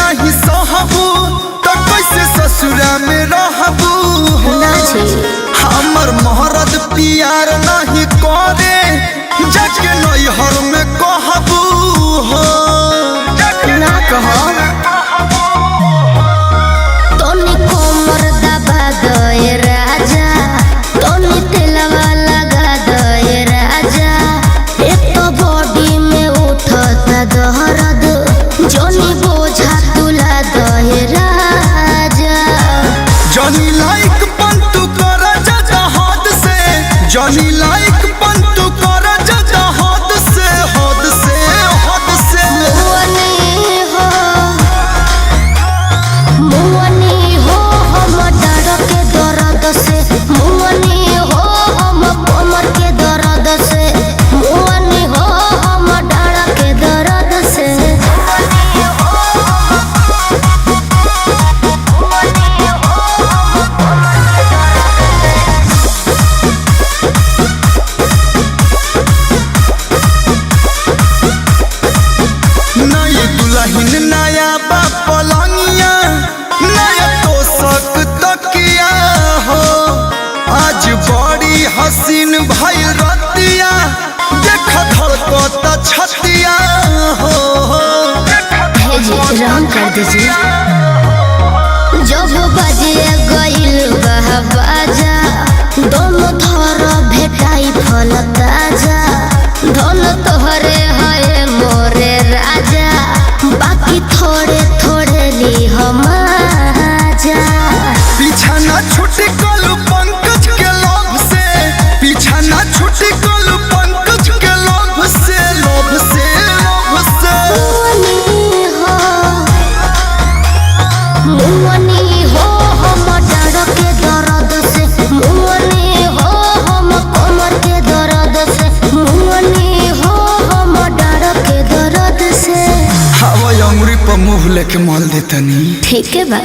नहीं सहबू तो कैसे ससुरा में रहबू हमर मोहरद प्यार नहीं करे जाके नैहर में कहबू हो ना कहो तोनी कोमर दबा दे राजा तोनी तेलवा लगा दे राजा एक तो बॉडी में उठता दर्द जोनी बोझा तुला दे राजा जॉनी लाइक पंतु कर जा हद से जॉनी लाइक पंतु कर जा हद से हद से हद से मुअनी हो हम डर के दर्द से मुअनी हो हम कमर के दर्द से मुअनी हो हम डर के दर्द से नई दुल्हन नया पलंगिया नया तोशक तकिया हो आज बड़ी हसीन भई रतिया देख धड़कता छतिया हो भेजिए रंग कर दीजिए जब बजे गइल बाजा दोनों थर भेटाई फल ताजा धन तोहरे है मोरे राजा बाकी थोड़े थोड़े ली हम आजा पीछा ना छूटी कल पंकज के लोभ से पीछा ना छूटी कल पंकज के लोभ से लोभ से लोभ से मुअनी हो हम डर के दर्द से मुअनी हो हम कमर के दर्द से मुअनी हो हम डर के दर्द से हवा अंगुरी पर मुँह लेके माल देतनी ठीक है बा।